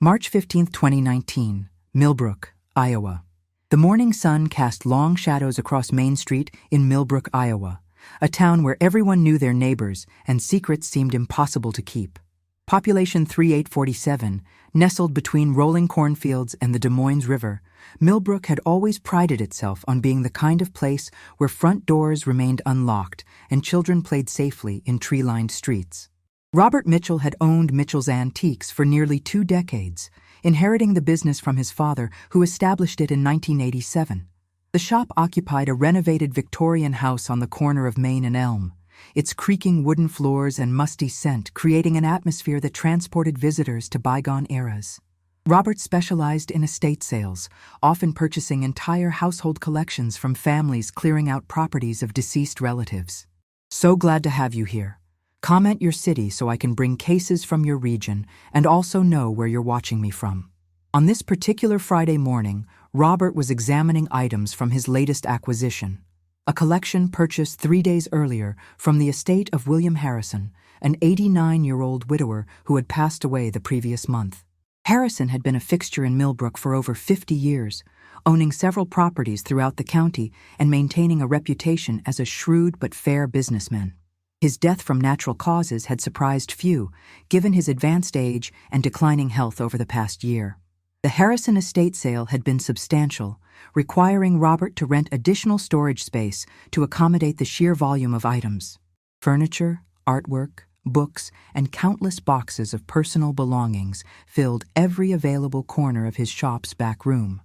March 15, 2019, Millbrook, Iowa. The morning sun cast long shadows across Main Street in Millbrook, Iowa, a town where everyone knew their neighbors and secrets seemed impossible to keep. Population 3847, nestled between rolling cornfields and the Des Moines River, Millbrook had always prided itself on being the kind of place where front doors remained unlocked and children played safely in tree-lined streets. Robert Mitchell had owned Mitchell's Antiques for nearly 2 decades, inheriting the business from his father, who established it in 1987. The shop occupied a renovated Victorian house on the corner of Main and Elm, its creaking wooden floors and musty scent creating an atmosphere that transported visitors to bygone eras. Robert specialized in estate sales, often purchasing entire household collections from families clearing out properties of deceased relatives. So glad to have you here. Comment your city so I can bring cases from your region and also know where you're watching me from. On this particular Friday morning, Robert was examining items from his latest acquisition, a collection purchased 3 days earlier from the estate of William Harrison, an 89-year-old widower who had passed away the previous month. Harrison had been a fixture in Millbrook for over 50 years, owning several properties throughout the county and maintaining a reputation as a shrewd but fair businessman. His death from natural causes had surprised few, given his advanced age and declining health over the past year. The Harrison estate sale had been substantial, requiring Robert to rent additional storage space to accommodate the sheer volume of items. Furniture, artwork, books, and countless boxes of personal belongings filled every available corner of his shop's back room.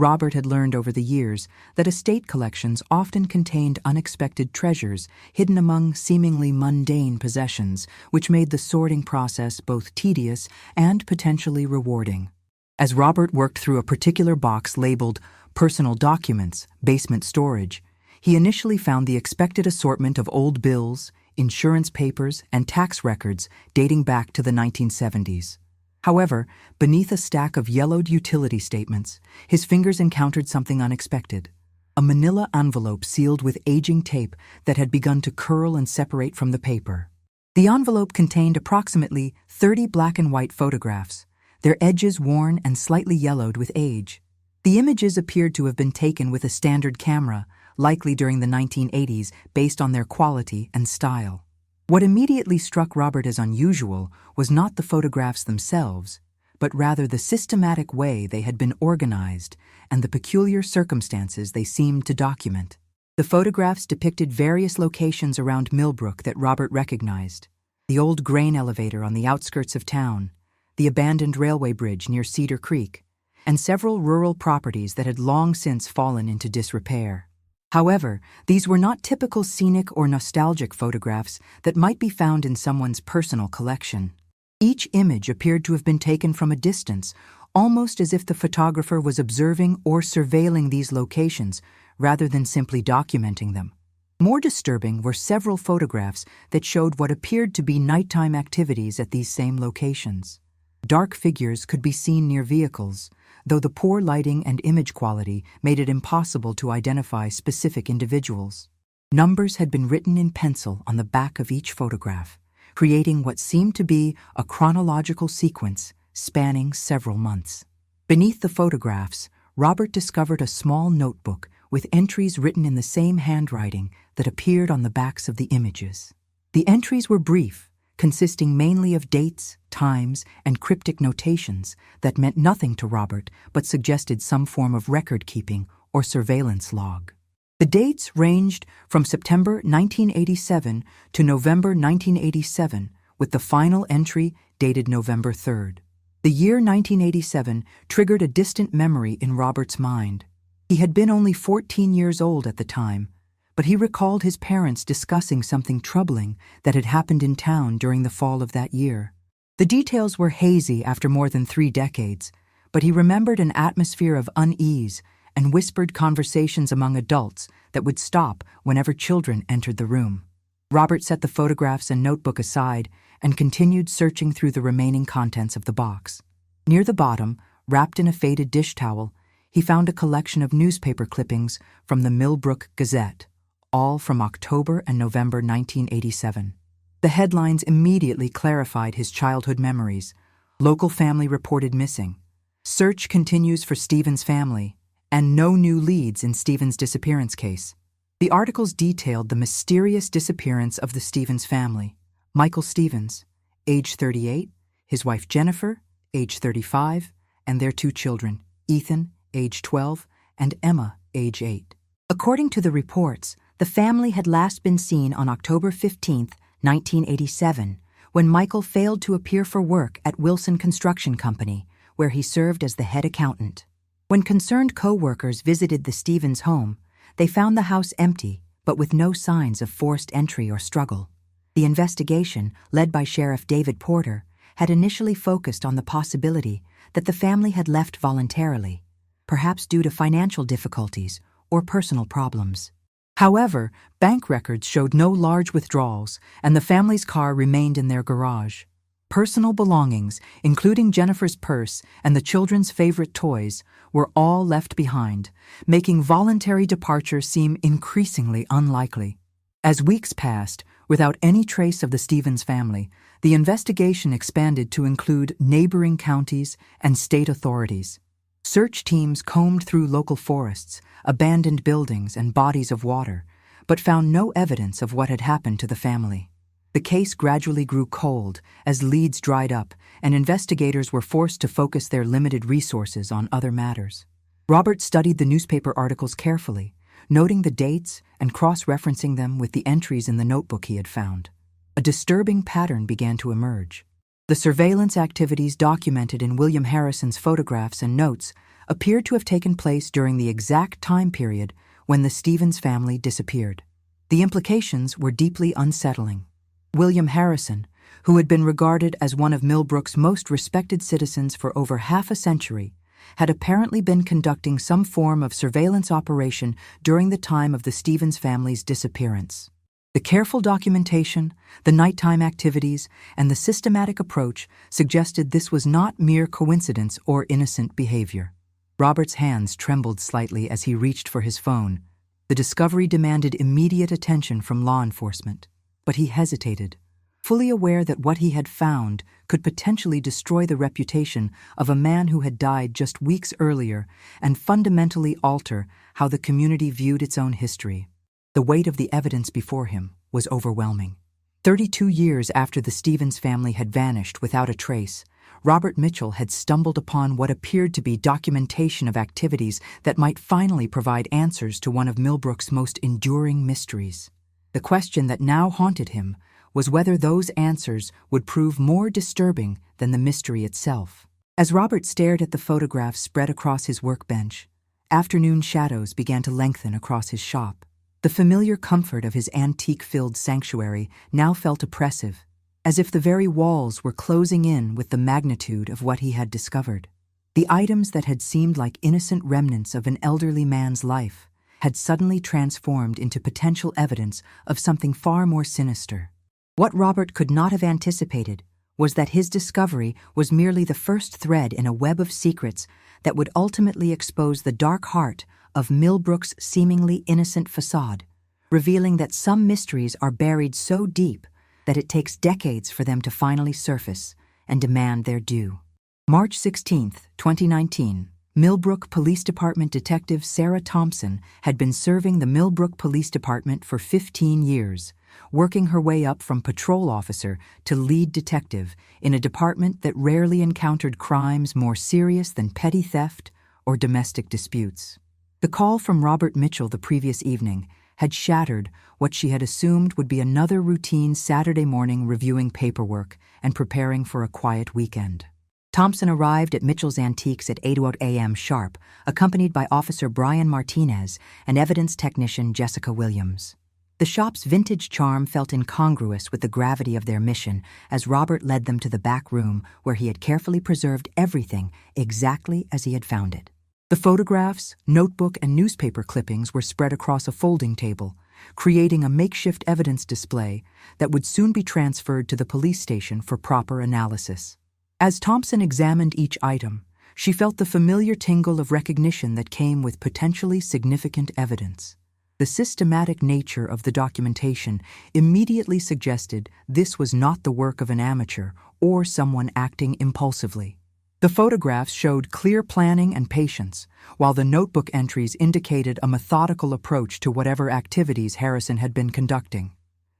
Robert had learned over the years that estate collections often contained unexpected treasures hidden among seemingly mundane possessions, which made the sorting process both tedious and potentially rewarding. As Robert worked through a particular box labeled Personal Documents, Basement Storage, he initially found the expected assortment of old bills, insurance papers, and tax records dating back to the 1970s. However, beneath a stack of yellowed utility statements, his fingers encountered something unexpected: a manila envelope sealed with aging tape that had begun to curl and separate from the paper. The envelope contained approximately 30 black and white photographs, their edges worn and slightly yellowed with age. The images appeared to have been taken with a standard camera, likely during the 1980s, based on their quality and style. What immediately struck Robert as unusual was not the photographs themselves, but rather the systematic way they had been organized and the peculiar circumstances they seemed to document. The photographs depicted various locations around Millbrook that Robert recognized: the old grain elevator on the outskirts of town, the abandoned railway bridge near Cedar Creek, and several rural properties that had long since fallen into disrepair. However, these were not typical scenic or nostalgic photographs that might be found in someone's personal collection. Each image appeared to have been taken from a distance, almost as if the photographer was observing or surveilling these locations rather than simply documenting them. More disturbing were several photographs that showed what appeared to be nighttime activities at these same locations. Dark figures could be seen near vehicles, though the poor lighting and image quality made it impossible to identify specific individuals. Numbers had been written in pencil on the back of each photograph, creating what seemed to be a chronological sequence spanning several months. Beneath the photographs, Robert discovered a small notebook with entries written in the same handwriting that appeared on the backs of the images. The entries were brief, consisting mainly of dates, times, and cryptic notations that meant nothing to Robert but suggested some form of record-keeping or surveillance log. The dates ranged from September 1987 to November 1987, with the final entry dated November 3rd. The year 1987 triggered a distant memory in Robert's mind. He had been only 14 years old at the time, but he recalled his parents discussing something troubling that had happened in town during the fall of that year. The details were hazy after more than 3 decades, but he remembered an atmosphere of unease and whispered conversations among adults that would stop whenever children entered the room. Robert set the photographs and notebook aside and continued searching through the remaining contents of the box. Near the bottom, wrapped in a faded dish towel, he found a collection of newspaper clippings from the Millbrook Gazette, all from October and November 1987. The headlines immediately clarified his childhood memories: Local family reported missing. Search continues for Stevens' family, and no new leads in Stevens' disappearance case. The articles detailed the mysterious disappearance of the Stevens family. Michael Stevens, age 38, his wife Jennifer, age 35, and their 2 children, Ethan, age 12, and Emma, age 8. According to the reports, the family had last been seen on October 15, 1987, when Michael failed to appear for work at Wilson Construction Company, where he served as the head accountant. When concerned co-workers visited the Stevens home, they found the house empty, but with no signs of forced entry or struggle. The investigation, led by Sheriff David Porter, had initially focused on the possibility that the family had left voluntarily, perhaps due to financial difficulties or personal problems. However, bank records showed no large withdrawals, and the family's car remained in their garage. Personal belongings, including Jennifer's purse and the children's favorite toys, were all left behind, making voluntary departure seem increasingly unlikely. As weeks passed, without any trace of the Stevens family, the investigation expanded to include neighboring counties and state authorities. Search teams combed through local forests, abandoned buildings, and bodies of water, but found no evidence of what had happened to the family. The case gradually grew cold as leads dried up, and investigators were forced to focus their limited resources on other matters. Robert studied the newspaper articles carefully, noting the dates and cross-referencing them with the entries in the notebook he had found. A disturbing pattern began to emerge. The surveillance activities documented in William Harrison's photographs and notes appeared to have taken place during the exact time period when the Stevens family disappeared. The implications were deeply unsettling. William Harrison, who had been regarded as one of Millbrook's most respected citizens for over half a century, had apparently been conducting some form of surveillance operation during the time of the Stevens family's disappearance. The careful documentation, the nighttime activities, and the systematic approach suggested this was not mere coincidence or innocent behavior. Robert's hands trembled slightly as he reached for his phone. The discovery demanded immediate attention from law enforcement, but he hesitated, fully aware that what he had found could potentially destroy the reputation of a man who had died just weeks earlier and fundamentally alter how the community viewed its own history. The weight of the evidence before him was overwhelming. 32 years after the Stevens family had vanished without a trace, Robert Mitchell had stumbled upon what appeared to be documentation of activities that might finally provide answers to one of Millbrook's most enduring mysteries. The question that now haunted him was whether those answers would prove more disturbing than the mystery itself. As Robert stared at the photographs spread across his workbench, afternoon shadows began to lengthen across his shop. The familiar comfort of his antique-filled sanctuary now felt oppressive, as if the very walls were closing in with the magnitude of what he had discovered. The items that had seemed like innocent remnants of an elderly man's life had suddenly transformed into potential evidence of something far more sinister. What Robert could not have anticipated was that his discovery was merely the first thread in a web of secrets that would ultimately expose the dark heart of Millbrook's seemingly innocent facade, revealing that some mysteries are buried so deep that it takes decades for them to finally surface and demand their due. March 16, 2019, Millbrook Police Department Detective Sarah Thompson had been serving the Millbrook Police Department for 15 years, working her way up from patrol officer to lead detective in a department that rarely encountered crimes more serious than petty theft or domestic disputes. The call from Robert Mitchell the previous evening had shattered what she had assumed would be another routine Saturday morning reviewing paperwork and preparing for a quiet weekend. Thompson arrived at Mitchell's Antiques at 8 a.m. sharp, accompanied by Officer Brian Martinez and evidence technician Jessica Williams. The shop's vintage charm felt incongruous with the gravity of their mission as Robert led them to the back room where he had carefully preserved everything exactly as he had found it. The photographs, notebook, and newspaper clippings were spread across a folding table, creating a makeshift evidence display that would soon be transferred to the police station for proper analysis. As Thompson examined each item, she felt the familiar tingle of recognition that came with potentially significant evidence. The systematic nature of the documentation immediately suggested this was not the work of an amateur or someone acting impulsively. The photographs showed clear planning and patience, while the notebook entries indicated a methodical approach to whatever activities Harrison had been conducting.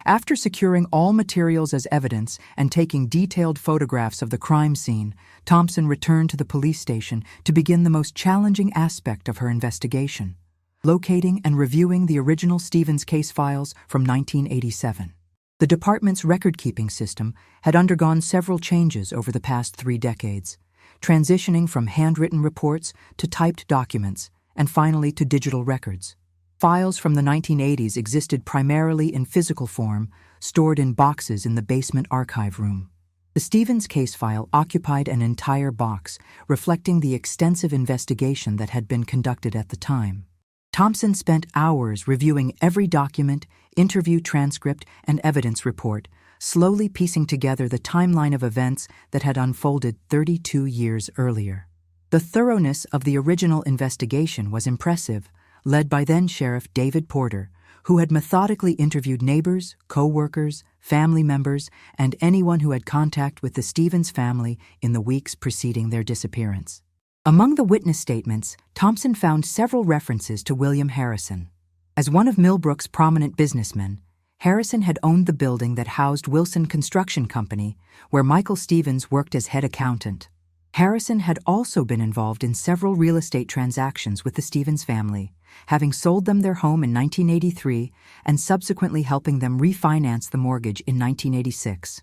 After securing all materials as evidence and taking detailed photographs of the crime scene, Thompson returned to the police station to begin the most challenging aspect of her investigation: locating and reviewing the original Stevens case files from 1987. The department's record-keeping system had undergone several changes over the past 3 decades, transitioning from handwritten reports to typed documents, and finally to digital records. Files from the 1980s existed primarily in physical form, stored in boxes in the basement archive room. The Stevens case file occupied an entire box, reflecting the extensive investigation that had been conducted at the time. Thompson spent hours reviewing every document, interview transcript, and evidence report, slowly piecing together the timeline of events that had unfolded 32 years earlier. The thoroughness of the original investigation was impressive, led by then-Sheriff David Porter, who had methodically interviewed neighbors, co-workers, family members, and anyone who had contact with the Stevens family in the weeks preceding their disappearance. Among the witness statements, Thompson found several references to William Harrison. As one of Millbrook's prominent businessmen, Harrison had owned the building that housed Wilson Construction Company, where Michael Stevens worked as head accountant. Harrison had also been involved in several real estate transactions with the Stevens family, having sold them their home in 1983 and subsequently helping them refinance the mortgage in 1986.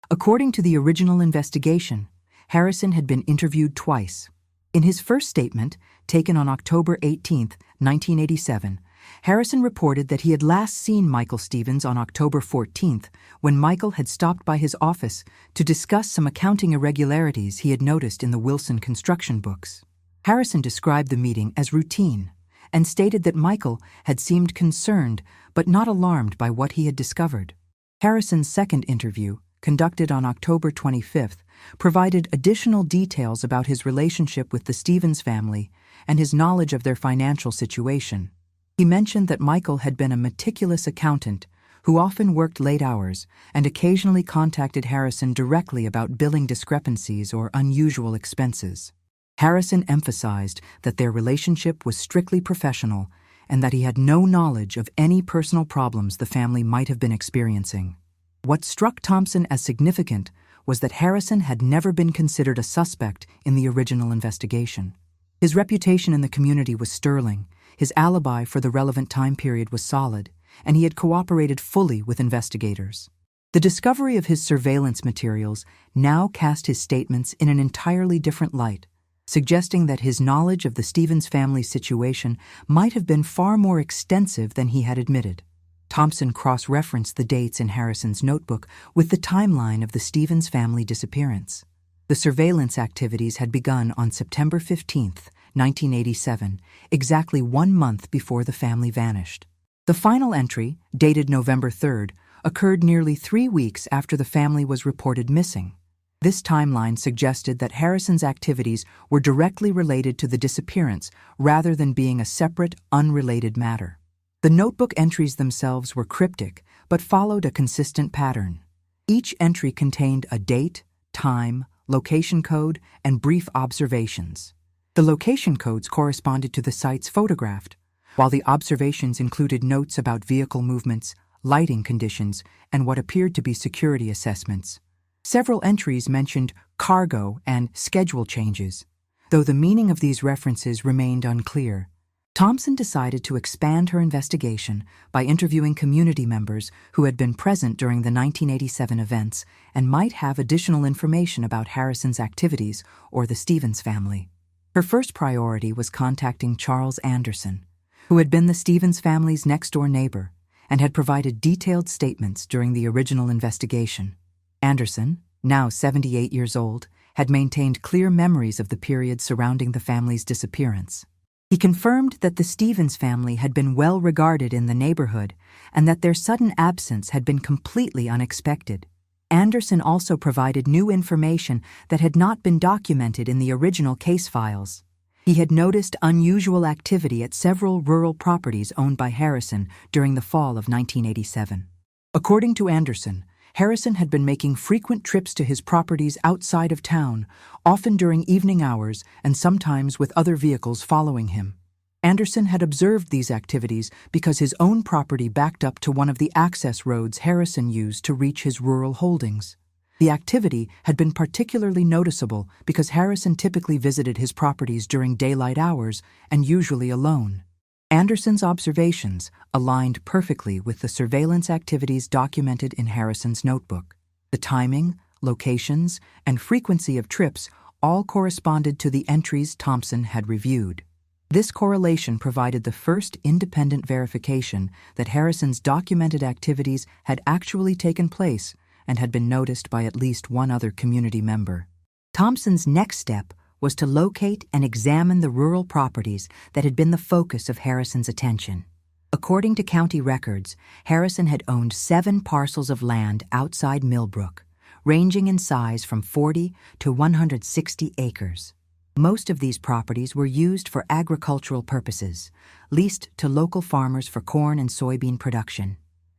According to the original investigation, Harrison had been interviewed twice. In his first statement, taken on October 18, 1987, Harrison reported that he had last seen Michael Stevens on October 14th, when Michael had stopped by his office to discuss some accounting irregularities he had noticed in the Wilson construction books. Harrison described the meeting as routine and stated that Michael had seemed concerned but not alarmed by what he had discovered. Harrison's second interview, conducted on October 25th, provided additional details about his relationship with the Stevens family and his knowledge of their financial situation. He mentioned that Michael had been a meticulous accountant who often worked late hours and occasionally contacted Harrison directly about billing discrepancies or unusual expenses. Harrison emphasized that their relationship was strictly professional and that he had no knowledge of any personal problems the family might have been experiencing. What struck Thompson as significant was that Harrison had never been considered a suspect in the original investigation. His reputation in the community was sterling, his alibi for the relevant time period was solid, and he had cooperated fully with investigators. The discovery of his surveillance materials now cast his statements in an entirely different light, suggesting that his knowledge of the Stevens family situation might have been far more extensive than he had admitted. Thompson cross-referenced the dates in Harrison's notebook with the timeline of the Stevens family disappearance. The surveillance activities had begun on September 15, 1987, exactly 1 month before the family vanished. The final entry, dated November 3rd, occurred nearly 3 weeks after the family was reported missing. This timeline suggested that Harrison's activities were directly related to the disappearance rather than being a separate, unrelated matter. The notebook entries themselves were cryptic, but followed a consistent pattern. Each entry contained a date, time, location code, and brief observations. The location codes corresponded to the sites photographed, while the observations included notes about vehicle movements, lighting conditions, and what appeared to be security assessments. Several entries mentioned cargo and schedule changes, though the meaning of these references remained unclear. Thompson decided to expand her investigation by interviewing community members who had been present during the 1987 events and might have additional information about Harrison's activities or the Stevens family. Her first priority was contacting Charles Anderson, who had been the Stevens family's next-door neighbor and had provided detailed statements during the original investigation. Anderson, now 78 years old, had maintained clear memories of the period surrounding the family's disappearance. He confirmed that the Stevens family had been well regarded in the neighborhood and that their sudden absence had been completely unexpected. Anderson also provided new information that had not been documented in the original case files. He had noticed unusual activity at several rural properties owned by Harrison during the fall of 1987. According to Anderson, Harrison had been making frequent trips to his properties outside of town, often during evening hours and sometimes with other vehicles following him. Anderson had observed these activities because his own property backed up to one of the access roads Harrison used to reach his rural holdings. The activity had been particularly noticeable because Harrison typically visited his properties during daylight hours and usually alone. Anderson's observations aligned perfectly with the surveillance activities documented in Harrison's notebook. The timing, locations, and frequency of trips all corresponded to the entries Thompson had reviewed. This correlation provided the first independent verification that Harrison's documented activities had actually taken place and had been noticed by at least one other community member. Thompson's next step was to locate and examine the rural properties that had been the focus of Harrison's attention. According to county records, Harrison had owned 7 parcels of land outside Millbrook, ranging in size from 40 to 160 acres. Most of these properties were used for agricultural purposes, leased to local farmers for corn and soybean production.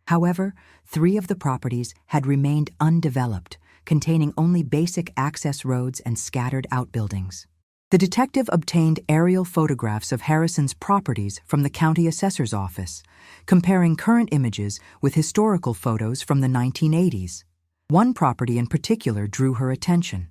However, 3 of the properties had remained undeveloped, containing only basic access roads and scattered outbuildings. The detective obtained aerial photographs of Harrison's properties from the county assessor's office, comparing current images with historical photos from the 1980s. One property in particular drew her attention: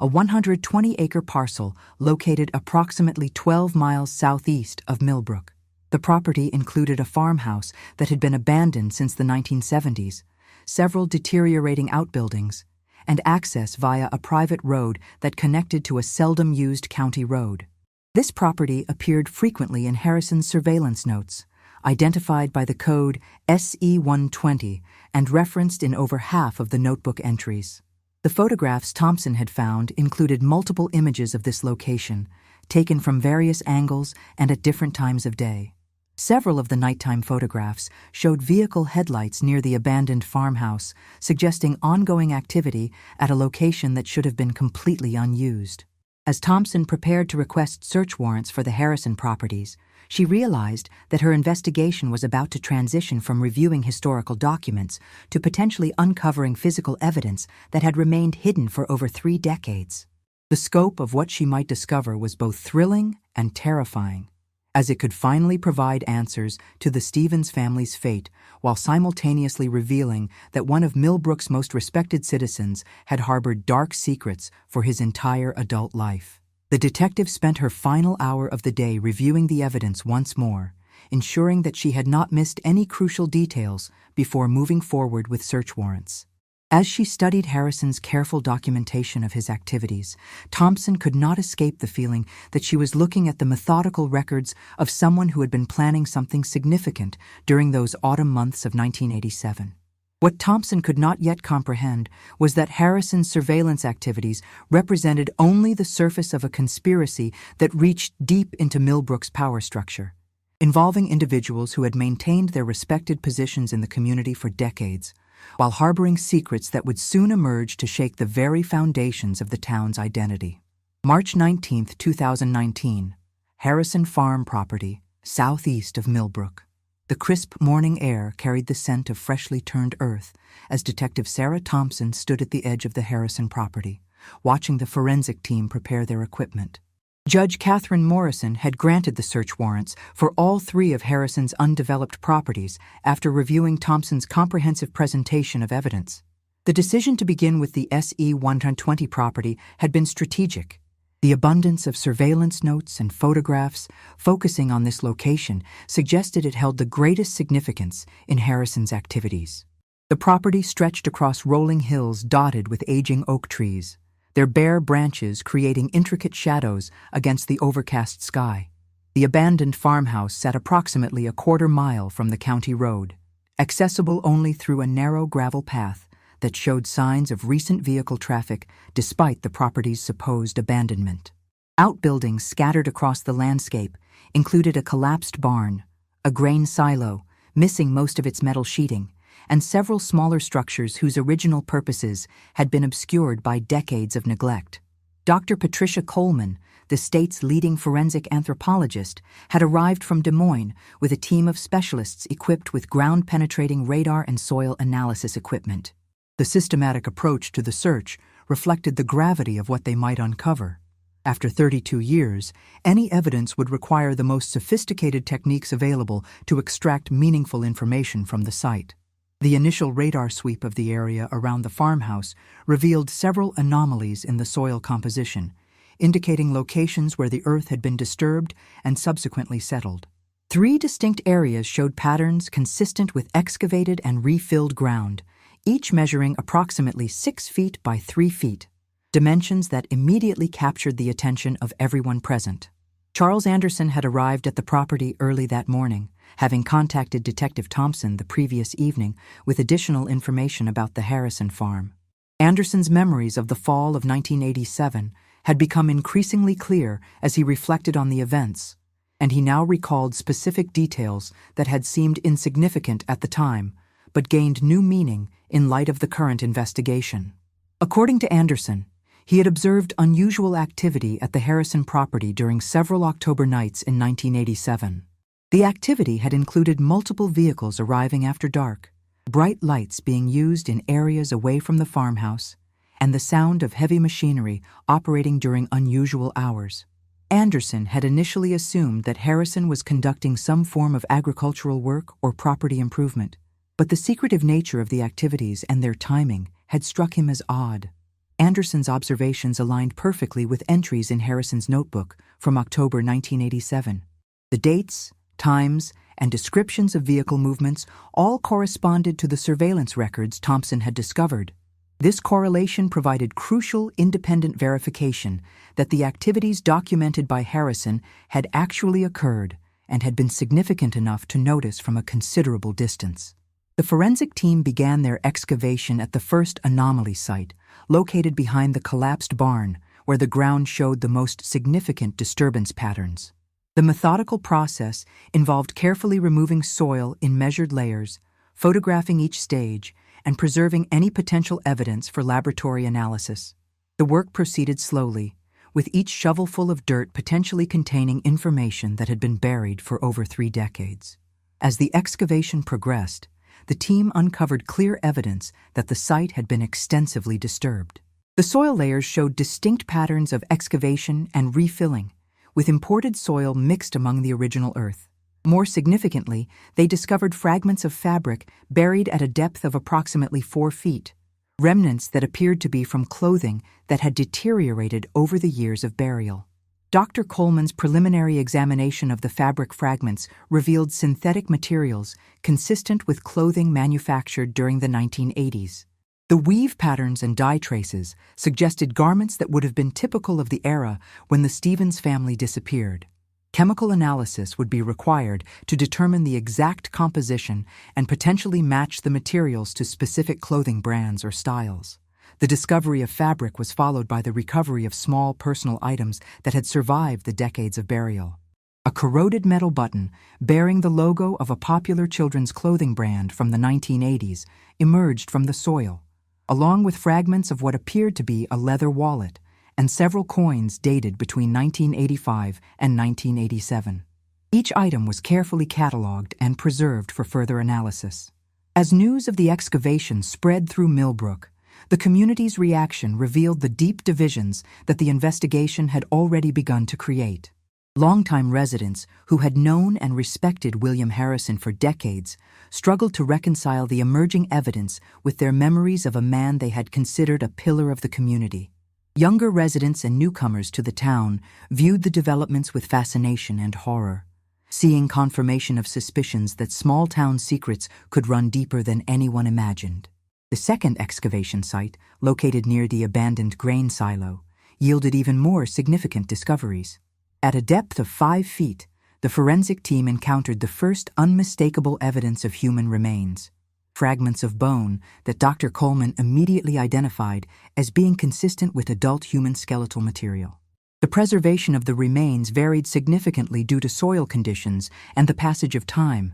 a 120-acre parcel located approximately 12 miles southeast of Millbrook. The property included a farmhouse that had been abandoned since the 1970s, several deteriorating outbuildings, and access via a private road that connected to a seldom-used county road. This property appeared frequently in Harrison's surveillance notes, identified by the code SE120 and referenced in over half of the notebook entries. The photographs Thompson had found included multiple images of this location, taken from various angles and at different times of day. Several of the nighttime photographs showed vehicle headlights near the abandoned farmhouse, suggesting ongoing activity at a location that should have been completely unused. As Thompson prepared to request search warrants for the Harrison properties, she realized that her investigation was about to transition from reviewing historical documents to potentially uncovering physical evidence that had remained hidden for over 3 decades. The scope of what she might discover was both thrilling and terrifying, as it could finally provide answers to the Stevens family's fate while simultaneously revealing that one of Millbrook's most respected citizens had harbored dark secrets for his entire adult life. The detective spent her final hour of the day reviewing the evidence once more, ensuring that she had not missed any crucial details before moving forward with search warrants. As she studied Harrison's careful documentation of his activities, Thompson could not escape the feeling that she was looking at the methodical records of someone who had been planning something significant during those autumn months of 1987. What Thompson could not yet comprehend was that Harrison's surveillance activities represented only the surface of a conspiracy that reached deep into Millbrook's power structure, involving individuals who had maintained their respected positions in the community for decades, while harboring secrets that would soon emerge to shake the very foundations of the town's identity. March 19, 2019, Harrison Farm property, southeast of Millbrook. The crisp morning air carried the scent of freshly turned earth as Detective Sarah Thompson stood at the edge of the Harrison property, watching the forensic team prepare their equipment. Judge Catherine Morrison had granted the search warrants for all 3 of Harrison's undeveloped properties after reviewing Thompson's comprehensive presentation of evidence. The decision to begin with the SE120 property had been strategic. The abundance of surveillance notes and photographs focusing on this location suggested it held the greatest significance in Harrison's activities. The property stretched across rolling hills dotted with aging oak trees, their bare branches creating intricate shadows against the overcast sky. The abandoned farmhouse sat approximately a quarter mile from the county road, accessible only through a narrow gravel path that showed signs of recent vehicle traffic despite the property's supposed abandonment. Outbuildings scattered across the landscape included a collapsed barn, a grain silo, missing most of its metal sheeting, and several smaller structures whose original purposes had been obscured by decades of neglect. Dr. Patricia Coleman, the state's leading forensic anthropologist, had arrived from Des Moines with a team of specialists equipped with ground-penetrating radar and soil analysis equipment. The systematic approach to the search reflected the gravity of what they might uncover. After 32 years, any evidence would require the most sophisticated techniques available to extract meaningful information from the site. The initial radar sweep of the area around the farmhouse revealed several anomalies in the soil composition, indicating locations where the earth had been disturbed and subsequently settled. 3 distinct areas showed patterns consistent with excavated and refilled ground, each measuring approximately 6 feet by 3 feet, dimensions that immediately captured the attention of everyone present. Charles Anderson had arrived at the property early that morning, having contacted Detective Thompson the previous evening with additional information about the Harrison farm. Anderson's memories of the fall of 1987 had become increasingly clear as he reflected on the events, and he now recalled specific details that had seemed insignificant at the time, but gained new meaning in light of the current investigation. According to Anderson, he had observed unusual activity at the Harrison property during several October nights in 1987. The activity had included multiple vehicles arriving after dark, bright lights being used in areas away from the farmhouse, and the sound of heavy machinery operating during unusual hours. Anderson had initially assumed that Harrison was conducting some form of agricultural work or property improvement, but the secretive nature of the activities and their timing had struck him as odd. Anderson's observations aligned perfectly with entries in Harrison's notebook from October 1987. The dates, times, and descriptions of vehicle movements all corresponded to the surveillance records Thompson had discovered. This correlation provided crucial independent verification that the activities documented by Harrison had actually occurred and had been significant enough to notice from a considerable distance. The forensic team began their excavation at the first anomaly site, located behind the collapsed barn, where the ground showed the most significant disturbance patterns. The methodical process involved carefully removing soil in measured layers, photographing each stage, and preserving any potential evidence for laboratory analysis. The work proceeded slowly, with each shovelful of dirt potentially containing information that had been buried for over 3 decades. As the excavation progressed, the team uncovered clear evidence that the site had been extensively disturbed. The soil layers showed distinct patterns of excavation and refilling, with imported soil mixed among the original earth. More significantly, they discovered fragments of fabric buried at a depth of approximately 4 feet, remnants that appeared to be from clothing that had deteriorated over the years of burial. Dr. Coleman's preliminary examination of the fabric fragments revealed synthetic materials consistent with clothing manufactured during the 1980s. The weave patterns and dye traces suggested garments that would have been typical of the era when the Stevens family disappeared. Chemical analysis would be required to determine the exact composition and potentially match the materials to specific clothing brands or styles. The discovery of fabric was followed by the recovery of small personal items that had survived the decades of burial. A corroded metal button bearing the logo of a popular children's clothing brand from the 1980s emerged from the soil, along with fragments of what appeared to be a leather wallet and several coins dated between 1985 and 1987. Each item was carefully cataloged and preserved for further analysis. As news of the excavation spread through Millbrook, the community's reaction revealed the deep divisions that the investigation had already begun to create. Longtime residents who had known and respected William Harrison for decades struggled to reconcile the emerging evidence with their memories of a man they had considered a pillar of the community. Younger residents and newcomers to the town viewed the developments with fascination and horror, seeing confirmation of suspicions that small-town secrets could run deeper than anyone imagined. The second excavation site, located near the abandoned grain silo, yielded even more significant discoveries. At a depth of 5 feet, the forensic team encountered the first unmistakable evidence of human remains, fragments of bone that Dr. Coleman immediately identified as being consistent with adult human skeletal material. The preservation of the remains varied significantly due to soil conditions and the passage of time,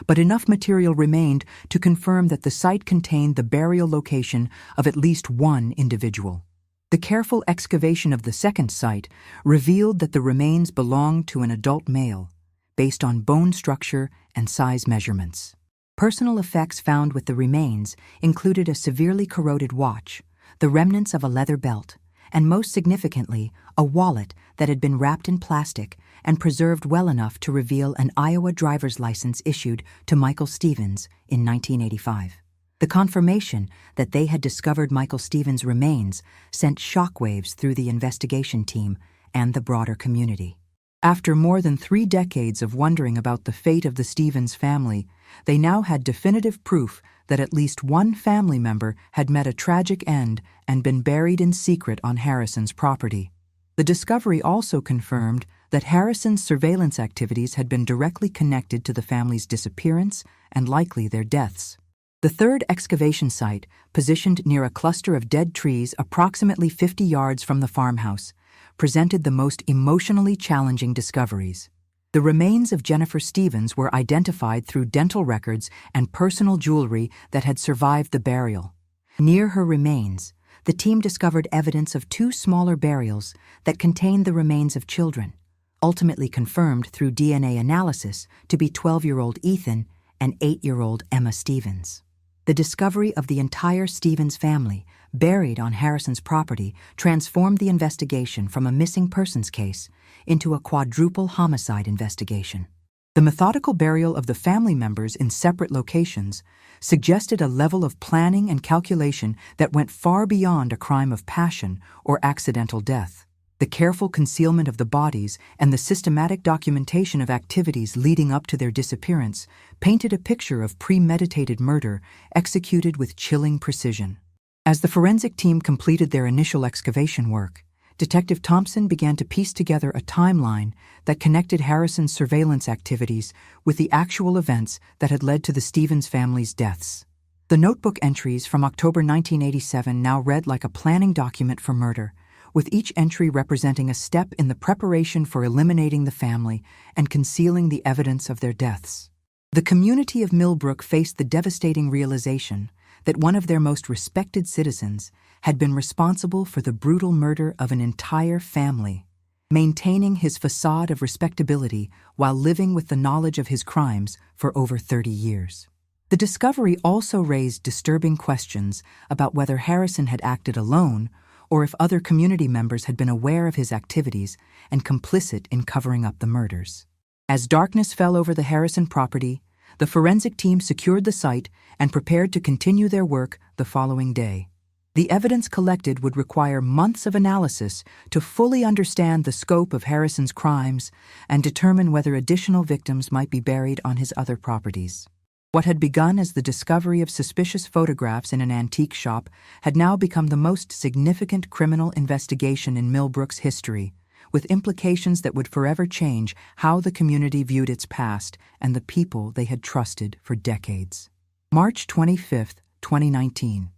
but enough material remained to confirm that the site contained the burial location of at least one individual. The careful excavation of the second site revealed that the remains belonged to an adult male, based on bone structure and size measurements. Personal effects found with the remains included a severely corroded watch, the remnants of a leather belt, and most significantly, a wallet that had been wrapped in plastic and preserved well enough to reveal an Iowa driver's license issued to Michael Stevens in 1985. The confirmation that they had discovered Michael Stevens' remains sent shockwaves through the investigation team and the broader community. After more than 3 decades of wondering about the fate of the Stevens family, they now had definitive proof that at least one family member had met a tragic end and been buried in secret on Harrison's property. The discovery also confirmed that Harrison's surveillance activities had been directly connected to the family's disappearance and likely their deaths. The third excavation site, positioned near a cluster of dead trees approximately 50 yards from the farmhouse, presented the most emotionally challenging discoveries. The remains of Jennifer Stevens were identified through dental records and personal jewelry that had survived the burial. Near her remains, the team discovered evidence of 2 smaller burials that contained the remains of children, ultimately confirmed through DNA analysis to be 12-year-old Ethan and 8-year-old Emma Stevens. The discovery of the entire Stevens family, buried on Harrison's property, transformed the investigation from a missing persons case into a quadruple homicide investigation. The methodical burial of the family members in separate locations suggested a level of planning and calculation that went far beyond a crime of passion or accidental death. The careful concealment of the bodies and the systematic documentation of activities leading up to their disappearance painted a picture of premeditated murder executed with chilling precision. As the forensic team completed their initial excavation work, Detective Thompson began to piece together a timeline that connected Harrison's surveillance activities with the actual events that had led to the Stevens family's deaths. The notebook entries from October 1987 now read like a planning document for murder, with each entry representing a step in the preparation for eliminating the family and concealing the evidence of their deaths. The community of Millbrook faced the devastating realization that one of their most respected citizens had been responsible for the brutal murder of an entire family, maintaining his facade of respectability while living with the knowledge of his crimes for over 30 years. The discovery also raised disturbing questions about whether Harrison had acted alone or if other community members had been aware of his activities and complicit in covering up the murders. As darkness fell over the Harrison property, the forensic team secured the site and prepared to continue their work the following day. The evidence collected would require months of analysis to fully understand the scope of Harrison's crimes and determine whether additional victims might be buried on his other properties. What had begun as the discovery of suspicious photographs in an antique shop had now become the most significant criminal investigation in Millbrook's history, with implications that would forever change how the community viewed its past and the people they had trusted for decades. March 25, 2019.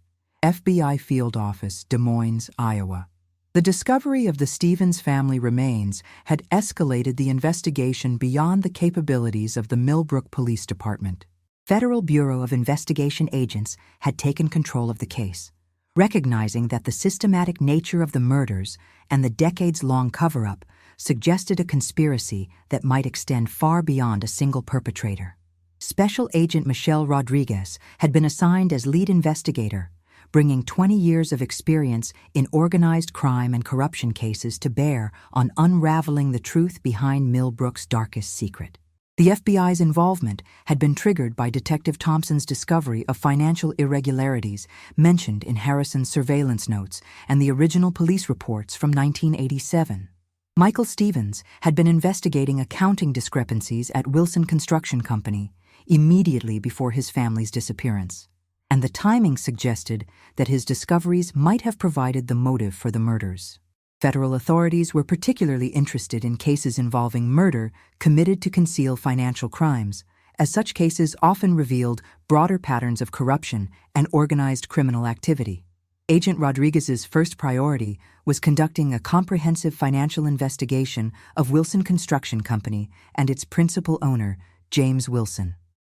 FBI Field Office, Des Moines, Iowa. The discovery of the Stevens family remains had escalated the investigation beyond the capabilities of the Millbrook Police Department. Federal Bureau of Investigation agents had taken control of the case, recognizing that the systematic nature of the murders and the decades-long cover-up suggested a conspiracy that might extend far beyond a single perpetrator. Special Agent Michelle Rodriguez had been assigned as lead investigator, bringing 20 years of experience in organized crime and corruption cases to bear on unraveling the truth behind Millbrook's darkest secret. The FBI's involvement had been triggered by Detective Thompson's discovery of financial irregularities mentioned in Harrison's surveillance notes and the original police reports from 1987. Michael Stevens had been investigating accounting discrepancies at Wilson Construction Company immediately before his family's disappearance, and the timing suggested that his discoveries might have provided the motive for the murders. Federal authorities were particularly interested in cases involving murder committed to conceal financial crimes, as such cases often revealed broader patterns of corruption and organized criminal activity. Agent Rodriguez's first priority was conducting a comprehensive financial investigation of Wilson Construction Company and its principal owner, James Wilson.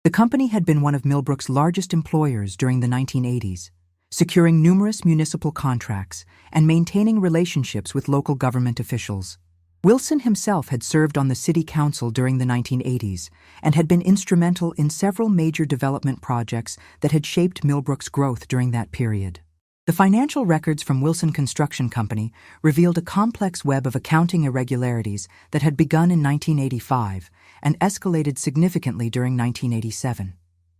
The company had been one of Millbrook's largest employers during the 1980s, securing numerous municipal contracts and maintaining relationships with local government officials. Wilson himself had served on the city council during the 1980s and had been instrumental in several major development projects that had shaped Millbrook's growth during that period. The financial records from Wilson Construction Company revealed a complex web of accounting irregularities that had begun in 1985 and escalated significantly during 1987.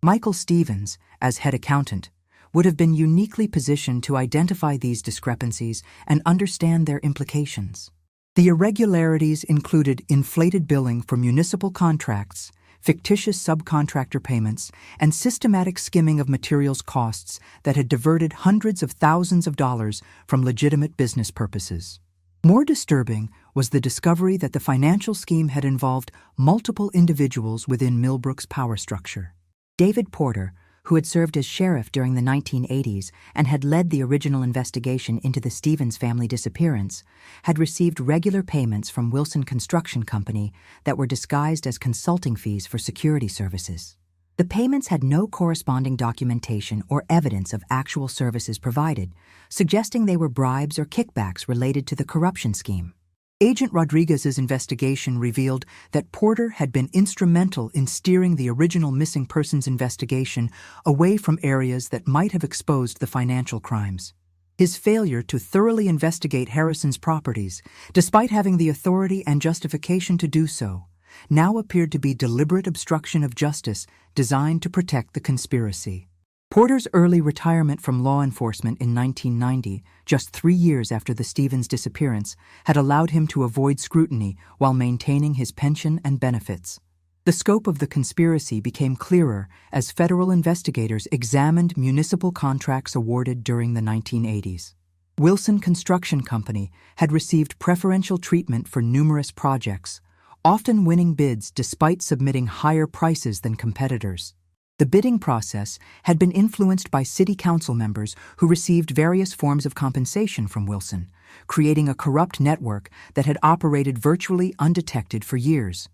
Michael Stevens, as head accountant, would have been uniquely positioned to identify these discrepancies and understand their implications. The irregularities included inflated billing for municipal contracts, fictitious subcontractor payments, and systematic skimming of materials costs that had diverted hundreds of thousands of dollars from legitimate business purposes. More disturbing was the discovery that the financial scheme had involved multiple individuals within Millbrook's power structure. David Porter, who had served as sheriff during the 1980s and had led the original investigation into the Stevens family disappearance, had received regular payments from Wilson Construction Company that were disguised as consulting fees for security services. The payments had no corresponding documentation or evidence of actual services provided, suggesting they were bribes or kickbacks related to the corruption scheme. Agent Rodriguez's investigation revealed that Porter had been instrumental in steering the original missing persons investigation away from areas that might have exposed the financial crimes. His failure to thoroughly investigate Harrison's properties, despite having the authority and justification to do so, now appeared to be deliberate obstruction of justice designed to protect the conspiracy. Porter's early retirement from law enforcement in 1990, just 3 years after the Stevens disappearance, had allowed him to avoid scrutiny while maintaining his pension and benefits. The scope of the conspiracy became clearer as federal investigators examined municipal contracts awarded during the 1980s. Wilson Construction Company had received preferential treatment for numerous projects, often winning bids despite submitting higher prices than competitors. The bidding process had been influenced by city council members who received various forms of compensation from Wilson, creating a corrupt network that had operated virtually undetected for years.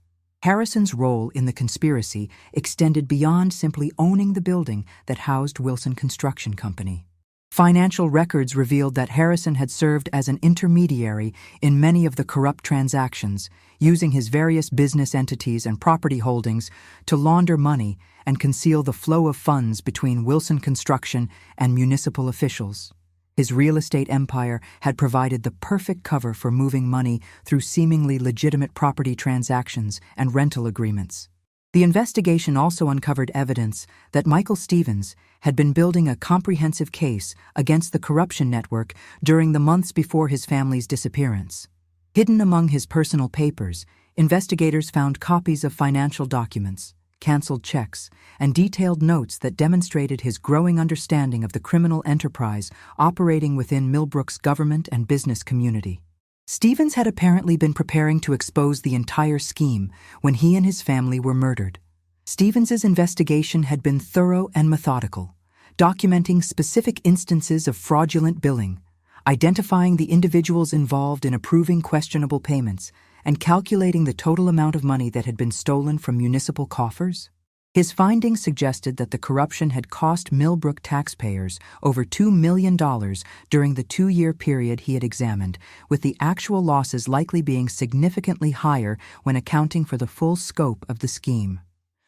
Harrison's role in the conspiracy extended beyond simply owning the building that housed Wilson Construction Company. Financial records revealed that Harrison had served as an intermediary in many of the corrupt transactions, using his various business entities and property holdings to launder money and conceal the flow of funds between Wilson Construction and municipal officials. His real estate empire had provided the perfect cover for moving money through seemingly legitimate property transactions and rental agreements. The investigation also uncovered evidence that Michael Stevens had been building a comprehensive case against the corruption network during the months before his family's disappearance. Hidden among his personal papers, investigators found copies of financial documents, canceled checks, and detailed notes that demonstrated his growing understanding of the criminal enterprise operating within Millbrook's government and business community. Stevens had apparently been preparing to expose the entire scheme when he and his family were murdered. Stevens's investigation had been thorough and methodical, documenting specific instances of fraudulent billing, identifying the individuals involved in approving questionable payments, and calculating the total amount of money that had been stolen from municipal coffers. His findings suggested that the corruption had cost Millbrook taxpayers over $2 million during the 2-year period he had examined, with the actual losses likely being significantly higher when accounting for the full scope of the scheme.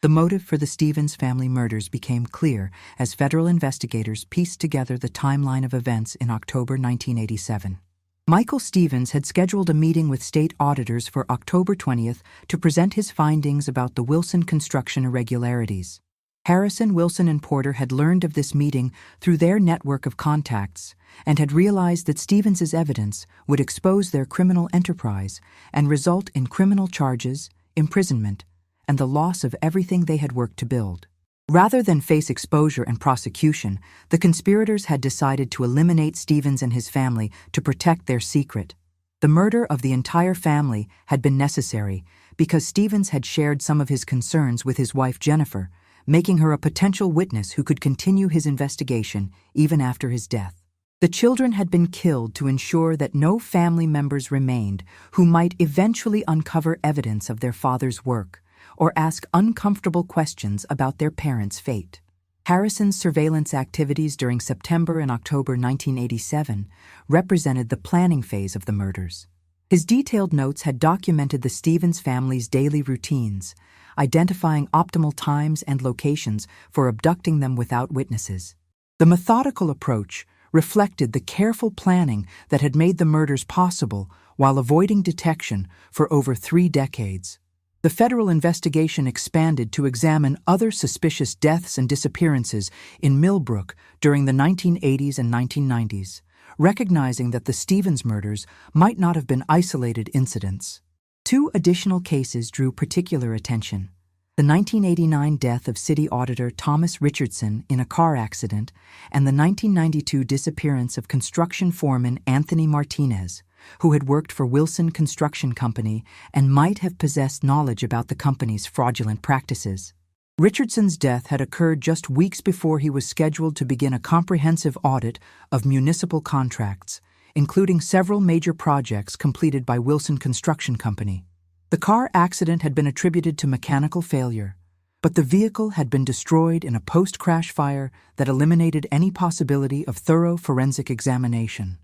The motive for the Stevens family murders became clear as federal investigators pieced together the timeline of events in October 1987. Michael Stevens had scheduled a meeting with state auditors for October 20th to present his findings about the Wilson construction irregularities. Harrison, Wilson, and Porter had learned of this meeting through their network of contacts and had realized that Stevens's evidence would expose their criminal enterprise and result in criminal charges, imprisonment, and the loss of everything they had worked to build. Rather than face exposure and prosecution, the conspirators had decided to eliminate Stevens and his family to protect their secret. The murder of the entire family had been necessary because Stevens had shared some of his concerns with his wife Jennifer, making her a potential witness who could continue his investigation even after his death. The children had been killed to ensure that no family members remained who might eventually uncover evidence of their father's work or ask uncomfortable questions about their parents' fate. Harrison's surveillance activities during September and October 1987 represented the planning phase of the murders. His detailed notes had documented the Stevens family's daily routines, identifying optimal times and locations for abducting them without witnesses. The methodical approach reflected the careful planning that had made the murders possible while avoiding detection for over 3 decades. The federal investigation expanded to examine other suspicious deaths and disappearances in Millbrook during the 1980s and 1990s, recognizing that the Stevens murders might not have been isolated incidents. 2 additional cases drew particular attention: the 1989 death of City Auditor Thomas Richardson in a car accident and the 1992 disappearance of construction foreman Anthony Martinez, who had worked for Wilson Construction Company and might have possessed knowledge about the company's fraudulent practices. Richardson's death had occurred just weeks before he was scheduled to begin a comprehensive audit of municipal contracts, including several major projects completed by Wilson Construction Company. The car accident had been attributed to mechanical failure, but the vehicle had been destroyed in a post-crash fire that eliminated any possibility of thorough forensic examination.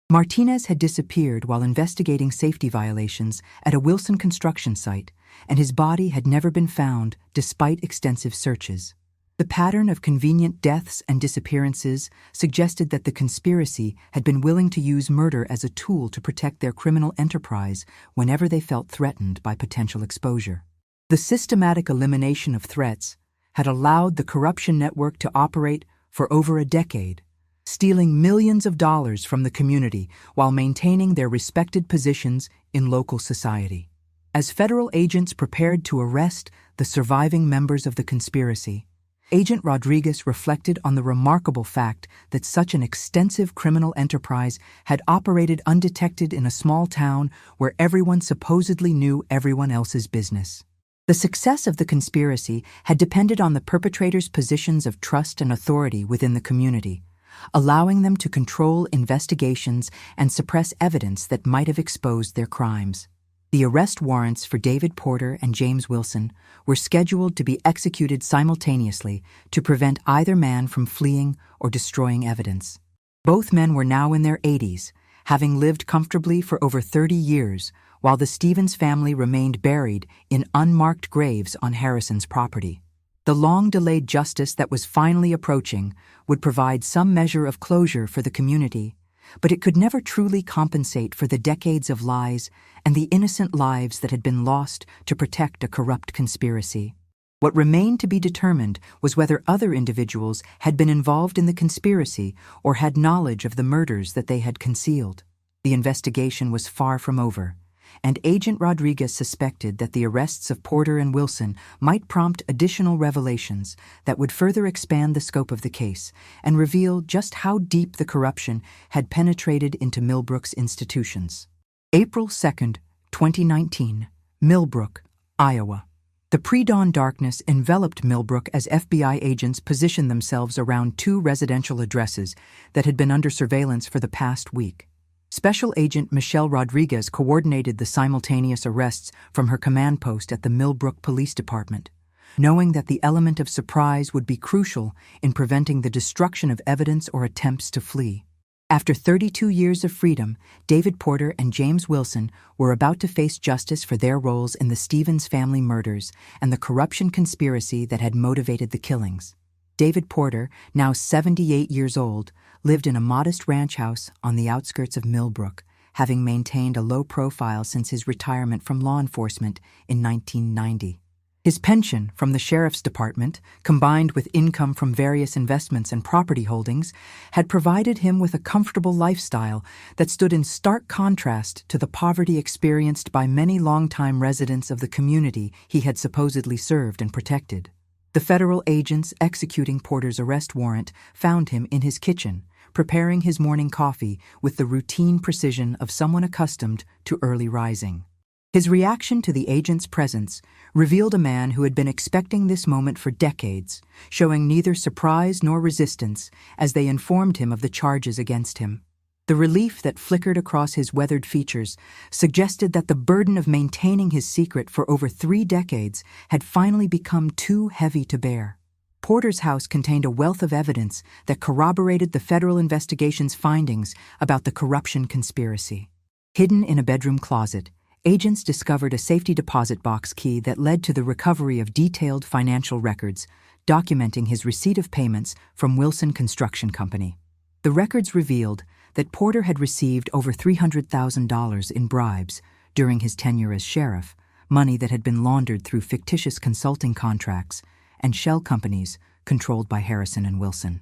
Martinez had disappeared while investigating safety violations at a Wilson construction site, and his body had never been found despite extensive searches. The pattern of convenient deaths and disappearances suggested that the conspiracy had been willing to use murder as a tool to protect their criminal enterprise whenever they felt threatened by potential exposure. The systematic elimination of threats had allowed the corruption network to operate for over a decade, stealing millions of dollars from the community while maintaining their respected positions in local society. As federal agents prepared to arrest the surviving members of the conspiracy, Agent Rodriguez reflected on the remarkable fact that such an extensive criminal enterprise had operated undetected in a small town where everyone supposedly knew everyone else's business. The success of the conspiracy had depended on the perpetrators' positions of trust and authority within the community, allowing them to control investigations and suppress evidence that might have exposed their crimes. The arrest warrants for David Porter and James Wilson were scheduled to be executed simultaneously to prevent either man from fleeing or destroying evidence. Both men were now in their 80s, having lived comfortably for over 30 years, while the Stevens family remained buried in unmarked graves on Harrison's property. The long-delayed justice that was finally approaching would provide some measure of closure for the community, but it could never truly compensate for the decades of lies and the innocent lives that had been lost to protect a corrupt conspiracy. What remained to be determined was whether other individuals had been involved in the conspiracy or had knowledge of the murders that they had concealed. The investigation was far from over, and Agent Rodriguez suspected that the arrests of Porter and Wilson might prompt additional revelations that would further expand the scope of the case and reveal just how deep the corruption had penetrated into Millbrook's institutions. April 2, 2019, Millbrook, Iowa. The pre-dawn darkness enveloped Millbrook as FBI agents positioned themselves around 2 residential addresses that had been under surveillance for the past week. Special Agent Michelle Rodriguez coordinated the simultaneous arrests from her command post at the Millbrook Police Department, knowing that the element of surprise would be crucial in preventing the destruction of evidence or attempts to flee. After 32 years of freedom, David Porter and James Wilson were about to face justice for their roles in the Stevens family murders and the corruption conspiracy that had motivated the killings. David Porter, now 78 years old, lived in a modest ranch house on the outskirts of Millbrook, having maintained a low profile since his retirement from law enforcement in 1990. His pension from the sheriff's department, combined with income from various investments and property holdings, had provided him with a comfortable lifestyle that stood in stark contrast to the poverty experienced by many longtime residents of the community he had supposedly served and protected. The federal agents executing Porter's arrest warrant found him in his kitchen, preparing his morning coffee with the routine precision of someone accustomed to early rising. His reaction to the agent's presence revealed a man who had been expecting this moment for decades, showing neither surprise nor resistance as they informed him of the charges against him. The relief that flickered across his weathered features suggested that the burden of maintaining his secret for over 3 decades had finally become too heavy to bear. Porter's house contained a wealth of evidence that corroborated the federal investigation's findings about the corruption conspiracy. Hidden in a bedroom closet, agents discovered a safety deposit box key that led to the recovery of detailed financial records documenting his receipt of payments from Wilson Construction Company. The records revealed that Porter had received over $300,000 in bribes during his tenure as sheriff, money that had been laundered through fictitious consulting contracts and shell companies controlled by Harrison and Wilson.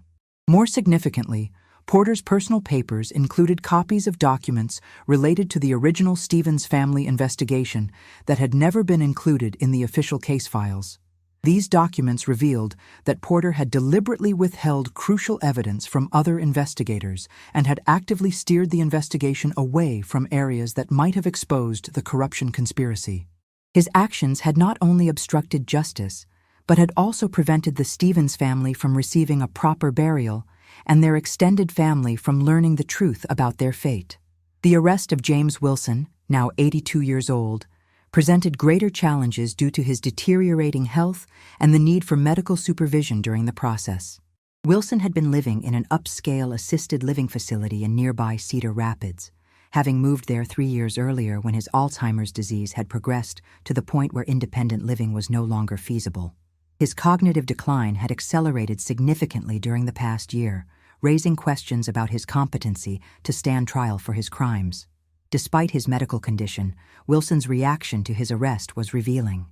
More significantly, Porter's personal papers included copies of documents related to the original Stevens family investigation that had never been included in the official case files. These documents revealed that Porter had deliberately withheld crucial evidence from other investigators and had actively steered the investigation away from areas that might have exposed the corruption conspiracy. His actions had not only obstructed justice, but had also prevented the Stevens family from receiving a proper burial and their extended family from learning the truth about their fate. The arrest of James Wilson, now 82 years old, presented greater challenges due to his deteriorating health and the need for medical supervision during the process. Wilson had been living in an upscale assisted living facility in nearby Cedar Rapids, having moved there 3 years earlier when his Alzheimer's disease had progressed to the point where independent living was no longer feasible. His cognitive decline had accelerated significantly during the past year, raising questions about his competency to stand trial for his crimes. Despite his medical condition, Wilson's reaction to his arrest was revealing.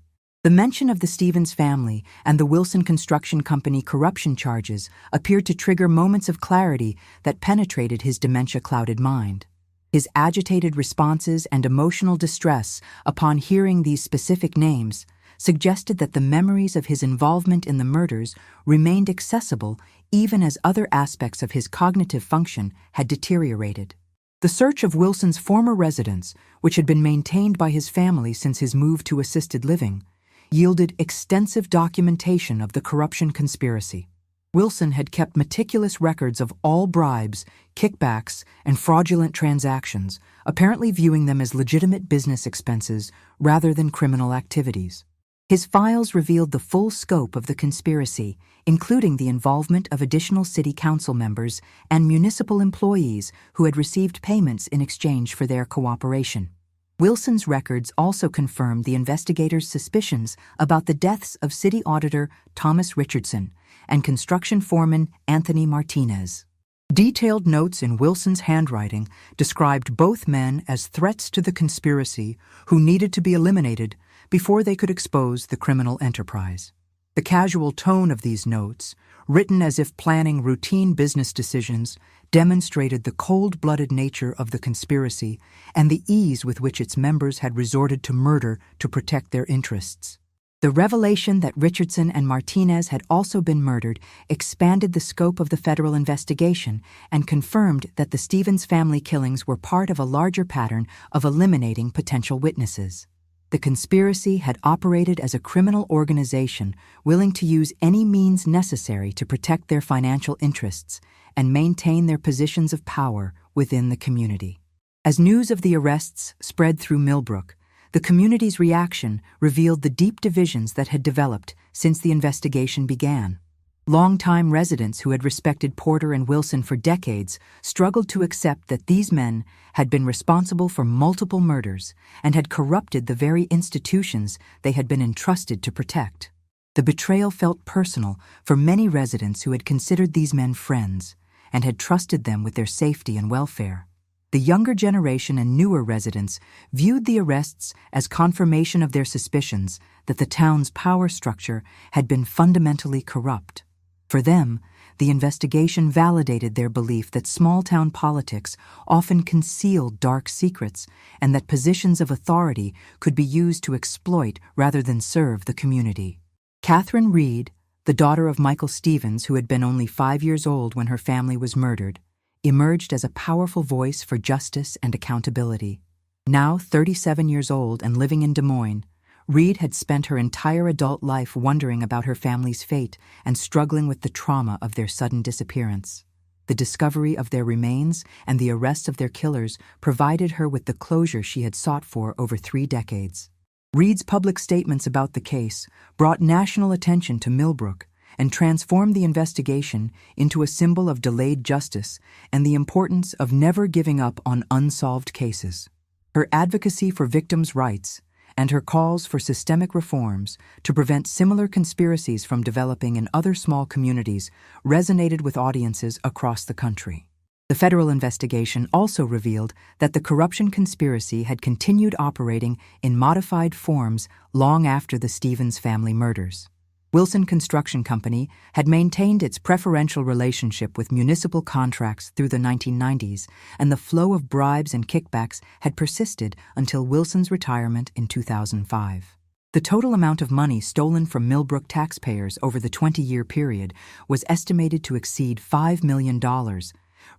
The mention of the Stevens family and the Wilson Construction Company corruption charges appeared to trigger moments of clarity that penetrated his dementia-clouded mind. His agitated responses and emotional distress upon hearing these specific names suggested that the memories of his involvement in the murders remained accessible even as other aspects of his cognitive function had deteriorated. The search of Wilson's former residence, which had been maintained by his family since his move to assisted living, yielded extensive documentation of the corruption conspiracy. Wilson had kept meticulous records of all bribes, kickbacks, and fraudulent transactions, apparently viewing them as legitimate business expenses rather than criminal activities. His files revealed the full scope of the conspiracy, including the involvement of additional city council members and municipal employees who had received payments in exchange for their cooperation. Wilson's records also confirmed the investigators' suspicions about the deaths of city auditor Thomas Richardson and construction foreman Anthony Martinez. Detailed notes in Wilson's handwriting described both men as threats to the conspiracy who needed to be eliminated before they could expose the criminal enterprise. The casual tone of these notes, written as if planning routine business decisions, demonstrated the cold-blooded nature of the conspiracy and the ease with which its members had resorted to murder to protect their interests. The revelation that Richardson and Martinez had also been murdered expanded the scope of the federal investigation and confirmed that the Stevens family killings were part of a larger pattern of eliminating potential witnesses. The conspiracy had operated as a criminal organization willing to use any means necessary to protect their financial interests and maintain their positions of power within the community. As news of the arrests spread through Millbrook, the community's reaction revealed the deep divisions that had developed since the investigation began. Longtime residents who had respected Porter and Wilson for decades struggled to accept that these men had been responsible for multiple murders and had corrupted the very institutions they had been entrusted to protect. The betrayal felt personal for many residents who had considered these men friends and had trusted them with their safety and welfare. The younger generation and newer residents viewed the arrests as confirmation of their suspicions that the town's power structure had been fundamentally corrupt. For them, the investigation validated their belief that small-town politics often concealed dark secrets and that positions of authority could be used to exploit rather than serve the community. Catherine Reed, the daughter of Michael Stevens, who had been only 5 years old when her family was murdered, emerged as a powerful voice for justice and accountability. Now 37 years old and living in Des Moines, Reed had spent her entire adult life wondering about her family's fate and struggling with the trauma of their sudden disappearance. The discovery of their remains and the arrest of their killers provided her with the closure she had sought for over 3 decades. Reed's public statements about the case brought national attention to Millbrook and transformed the investigation into a symbol of delayed justice and the importance of never giving up on unsolved cases. Her advocacy for victims' rights and her calls for systemic reforms to prevent similar conspiracies from developing in other small communities resonated with audiences across the country. The federal investigation also revealed that the corruption conspiracy had continued operating in modified forms long after the Stevens family murders. Wilson Construction Company had maintained its preferential relationship with municipal contracts through the 1990s, and the flow of bribes and kickbacks had persisted until Wilson's retirement in 2005. The total amount of money stolen from Millbrook taxpayers over the 20-year period was estimated to exceed $5 million,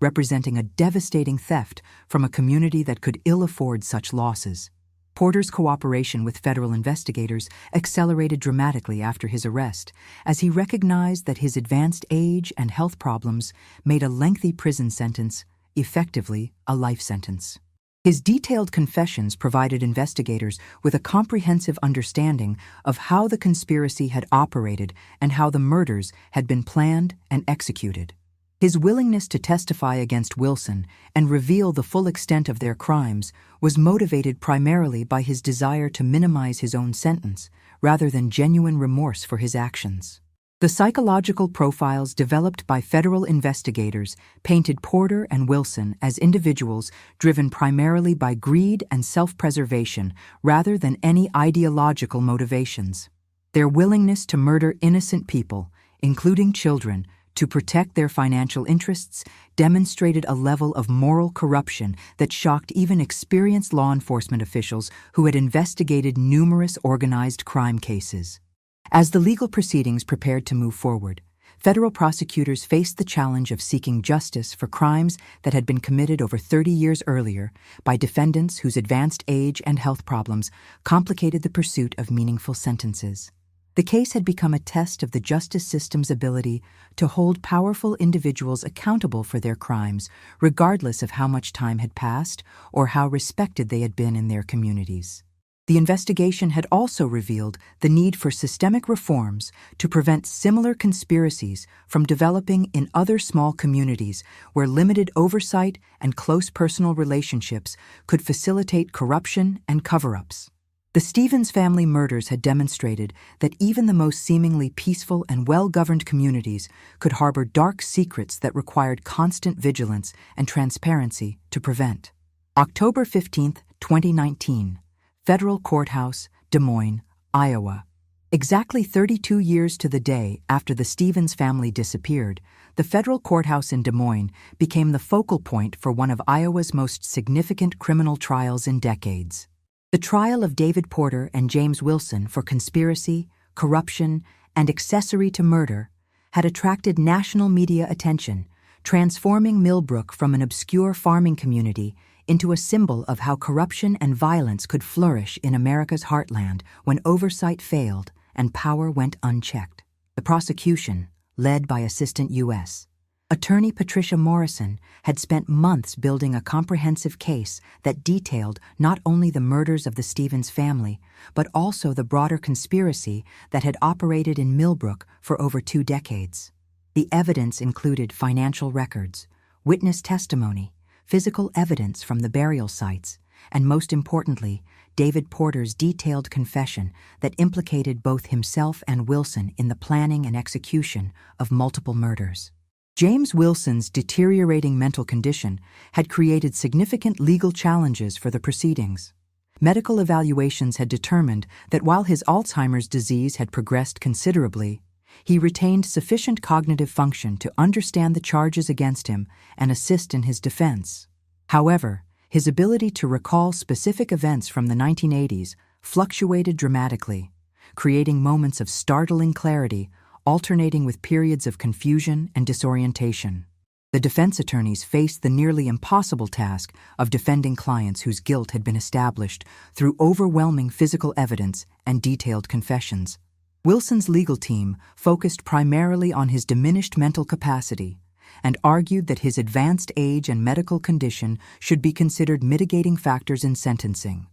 representing a devastating theft from a community that could ill afford such losses. Porter's cooperation with federal investigators accelerated dramatically after his arrest, as he recognized that his advanced age and health problems made a lengthy prison sentence effectively a life sentence. His detailed confessions provided investigators with a comprehensive understanding of how the conspiracy had operated and how the murders had been planned and executed. His willingness to testify against Wilson and reveal the full extent of their crimes was motivated primarily by his desire to minimize his own sentence, rather than genuine remorse for his actions. The psychological profiles developed by federal investigators painted Porter and Wilson as individuals driven primarily by greed and self-preservation rather than any ideological motivations. Their willingness to murder innocent people, including children, to protect their financial interests demonstrated a level of moral corruption that shocked even experienced law enforcement officials who had investigated numerous organized crime cases. As the legal proceedings prepared to move forward, federal prosecutors faced the challenge of seeking justice for crimes that had been committed over 30 years earlier by defendants whose advanced age and health problems complicated the pursuit of meaningful sentences. The case had become a test of the justice system's ability to hold powerful individuals accountable for their crimes, regardless of how much time had passed or how respected they had been in their communities. The investigation had also revealed the need for systemic reforms to prevent similar conspiracies from developing in other small communities where limited oversight and close personal relationships could facilitate corruption and cover-ups. The Stevens family murders had demonstrated that even the most seemingly peaceful and well-governed communities could harbor dark secrets that required constant vigilance and transparency to prevent. October 15, 2019, Federal Courthouse, Des Moines, Iowa. Exactly 32 years to the day after the Stevens family disappeared, the federal courthouse in Des Moines became the focal point for one of Iowa's most significant criminal trials in decades. The trial of David Porter and James Wilson for conspiracy, corruption, and accessory to murder had attracted national media attention, transforming Millbrook from an obscure farming community into a symbol of how corruption and violence could flourish in America's heartland when oversight failed and power went unchecked. The prosecution, led by Assistant U.S. Attorney Patricia Morrison, had spent months building a comprehensive case that detailed not only the murders of the Stevens family, but also the broader conspiracy that had operated in Millbrook for over 2 decades. The evidence included financial records, witness testimony, physical evidence from the burial sites, and most importantly, David Porter's detailed confession that implicated both himself and Wilson in the planning and execution of multiple murders. James Wilson's deteriorating mental condition had created significant legal challenges for the proceedings. Medical evaluations had determined that while his Alzheimer's disease had progressed considerably, he retained sufficient cognitive function to understand the charges against him and assist in his defense. However, his ability to recall specific events from the 1980s fluctuated dramatically, creating moments of startling clarity alternating with periods of confusion and disorientation. The defense attorneys faced the nearly impossible task of defending clients whose guilt had been established through overwhelming physical evidence and detailed confessions. Wilson's legal team focused primarily on his diminished mental capacity and argued that his advanced age and medical condition should be considered mitigating factors in sentencing.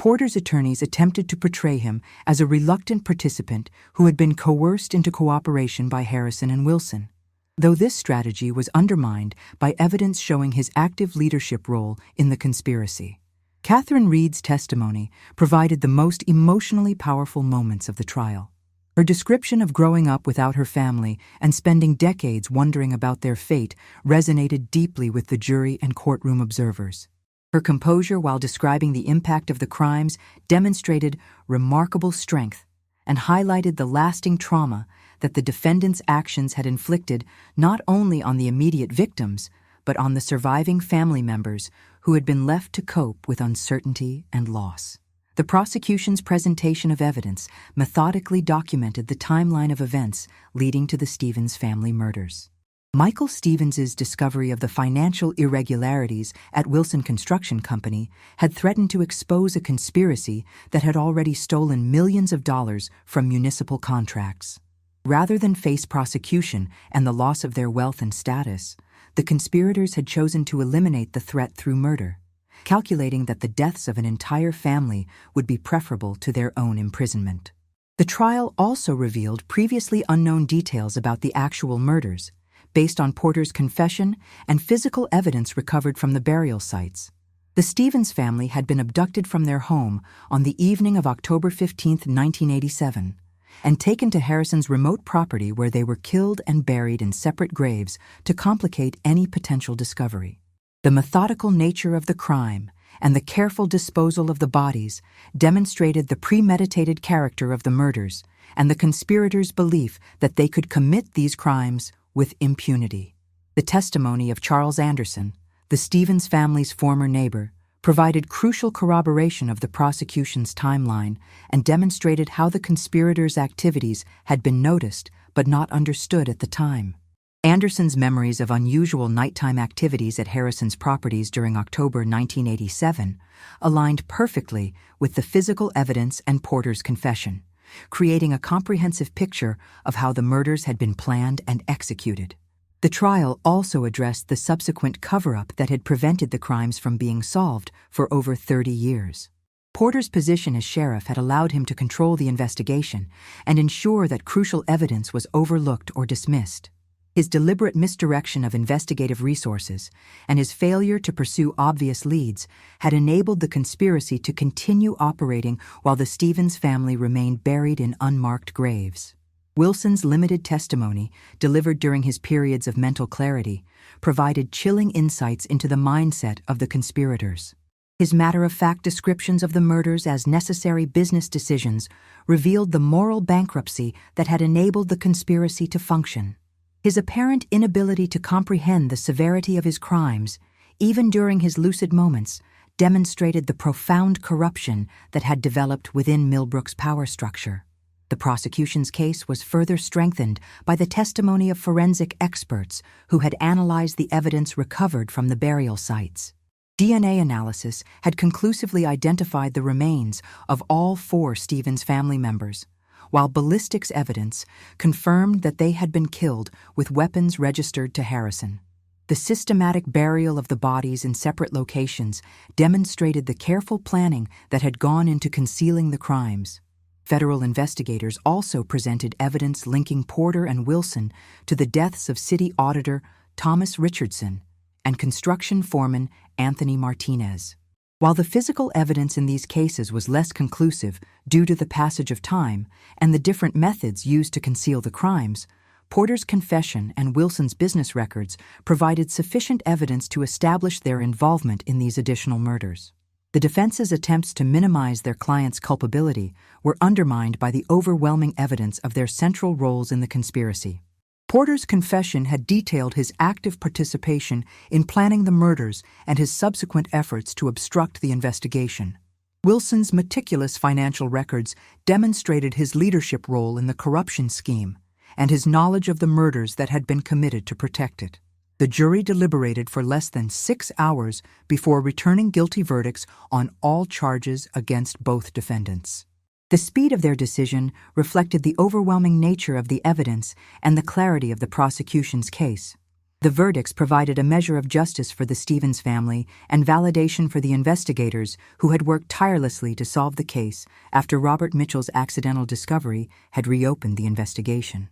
Porter's attorneys attempted to portray him as a reluctant participant who had been coerced into cooperation by Harrison and Wilson, though this strategy was undermined by evidence showing his active leadership role in the conspiracy. Catherine Reed's testimony provided the most emotionally powerful moments of the trial. Her description of growing up without her family and spending decades wondering about their fate resonated deeply with the jury and courtroom observers. Her composure while describing the impact of the crimes demonstrated remarkable strength and highlighted the lasting trauma that the defendants' actions had inflicted not only on the immediate victims, but on the surviving family members who had been left to cope with uncertainty and loss. The prosecution's presentation of evidence methodically documented the timeline of events leading to the Stevens family murders. Michael Stevens's discovery of the financial irregularities at Wilson Construction Company had threatened to expose a conspiracy that had already stolen millions of dollars from municipal contracts. Rather than face prosecution and the loss of their wealth and status, the conspirators had chosen to eliminate the threat through murder, calculating that the deaths of an entire family would be preferable to their own imprisonment. The trial also revealed previously unknown details about the actual murders, based on Porter's confession and physical evidence recovered from the burial sites. The Stevens family had been abducted from their home on the evening of October 15, 1987, and taken to Harrison's remote property where they were killed and buried in separate graves to complicate any potential discovery. The methodical nature of the crime and the careful disposal of the bodies demonstrated the premeditated character of the murders and the conspirators' belief that they could commit these crimes with impunity. The testimony of Charles Anderson, the Stevens family's former neighbor, provided crucial corroboration of the prosecution's timeline and demonstrated how the conspirators' activities had been noticed but not understood at the time. Anderson's memories of unusual nighttime activities at Harrison's properties during October 1987 aligned perfectly with the physical evidence and Porter's confession, creating a comprehensive picture of how the murders had been planned and executed. The trial also addressed the subsequent cover-up that had prevented the crimes from being solved for over 30 years. Porter's position as sheriff had allowed him to control the investigation and ensure that crucial evidence was overlooked or dismissed. His deliberate misdirection of investigative resources and his failure to pursue obvious leads had enabled the conspiracy to continue operating while the Stevens family remained buried in unmarked graves. Wilson's limited testimony, delivered during his periods of mental clarity, provided chilling insights into the mindset of the conspirators. His matter-of-fact descriptions of the murders as necessary business decisions revealed the moral bankruptcy that had enabled the conspiracy to function. His apparent inability to comprehend the severity of his crimes, even during his lucid moments, demonstrated the profound corruption that had developed within Millbrook's power structure. The prosecution's case was further strengthened by the testimony of forensic experts who had analyzed the evidence recovered from the burial sites. DNA analysis had conclusively identified the remains of all 4 Stevens family members, while ballistics evidence confirmed that they had been killed with weapons registered to Harrison. The systematic burial of the bodies in separate locations demonstrated the careful planning that had gone into concealing the crimes. Federal investigators also presented evidence linking Porter and Wilson to the deaths of city auditor Thomas Richardson and construction foreman Anthony Martinez. While the physical evidence in these cases was less conclusive due to the passage of time and the different methods used to conceal the crimes, Porter's confession and Wilson's business records provided sufficient evidence to establish their involvement in these additional murders. The defense's attempts to minimize their client's culpability were undermined by the overwhelming evidence of their central roles in the conspiracy. Porter's confession had detailed his active participation in planning the murders and his subsequent efforts to obstruct the investigation. Wilson's meticulous financial records demonstrated his leadership role in the corruption scheme and his knowledge of the murders that had been committed to protect it. The jury deliberated for less than 6 hours before returning guilty verdicts on all charges against both defendants. The speed of their decision reflected the overwhelming nature of the evidence and the clarity of the prosecution's case. The verdicts provided a measure of justice for the Stevens family and validation for the investigators who had worked tirelessly to solve the case after Robert Mitchell's accidental discovery had reopened the investigation.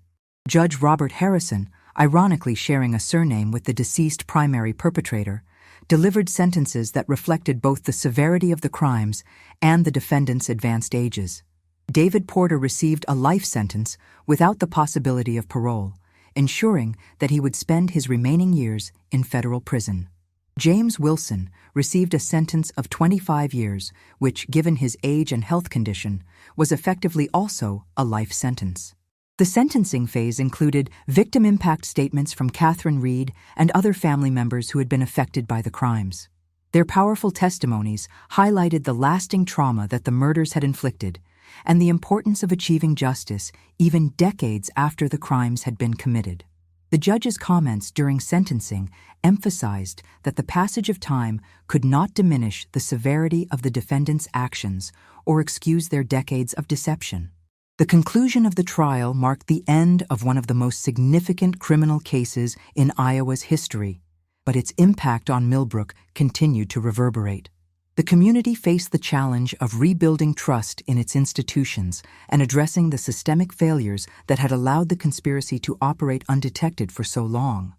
Judge Robert Harrison, ironically sharing a surname with the deceased primary perpetrator, delivered sentences that reflected both the severity of the crimes and the defendants' advanced ages. David Porter received a life sentence without the possibility of parole, ensuring that he would spend his remaining years in federal prison. James Wilson received a sentence of 25 years, which, given his age and health condition, was effectively also a life sentence. The sentencing phase included victim impact statements from Catherine Reed and other family members who had been affected by the crimes. Their powerful testimonies highlighted the lasting trauma that the murders had inflicted and the importance of achieving justice even decades after the crimes had been committed. The judge's comments during sentencing emphasized that the passage of time could not diminish the severity of the defendants' actions or excuse their decades of deception. The conclusion of the trial marked the end of one of the most significant criminal cases in Iowa's history, but its impact on Millbrook continued to reverberate. The community faced the challenge of rebuilding trust in its institutions and addressing the systemic failures that had allowed the conspiracy to operate undetected for so long.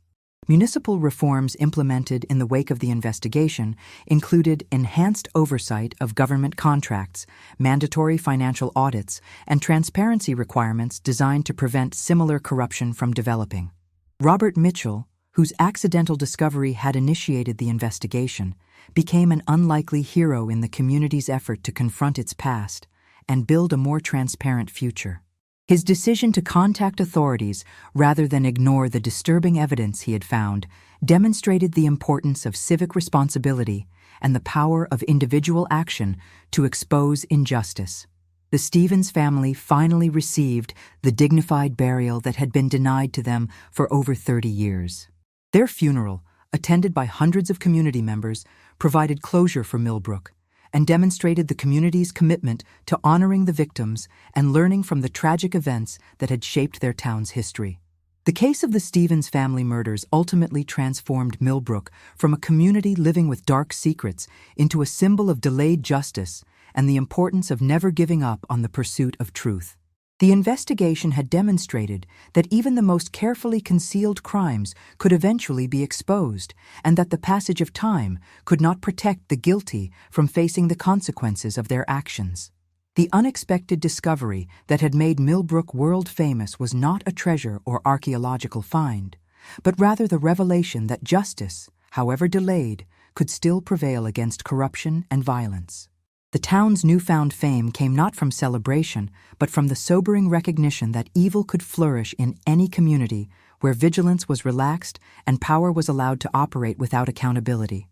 Municipal reforms implemented in the wake of the investigation included enhanced oversight of government contracts, mandatory financial audits, and transparency requirements designed to prevent similar corruption from developing. Robert Mitchell, whose accidental discovery had initiated the investigation, became an unlikely hero in the community's effort to confront its past and build a more transparent future. His decision to contact authorities rather than ignore the disturbing evidence he had found demonstrated the importance of civic responsibility and the power of individual action to expose injustice. The Stevens family finally received the dignified burial that had been denied to them for over 30 years. Their funeral, attended by hundreds of community members, provided closure for Millbrook and demonstrated the community's commitment to honoring the victims and learning from the tragic events that had shaped their town's history. The case of the Stevens family murders ultimately transformed Millbrook from a community living with dark secrets into a symbol of delayed justice and the importance of never giving up on the pursuit of truth. The investigation had demonstrated that even the most carefully concealed crimes could eventually be exposed, and that the passage of time could not protect the guilty from facing the consequences of their actions. The unexpected discovery that had made Millbrook world famous was not a treasure or archaeological find, but rather the revelation that justice, however delayed, could still prevail against corruption and violence. The town's newfound fame came not from celebration, but from the sobering recognition that evil could flourish in any community where vigilance was relaxed and power was allowed to operate without accountability.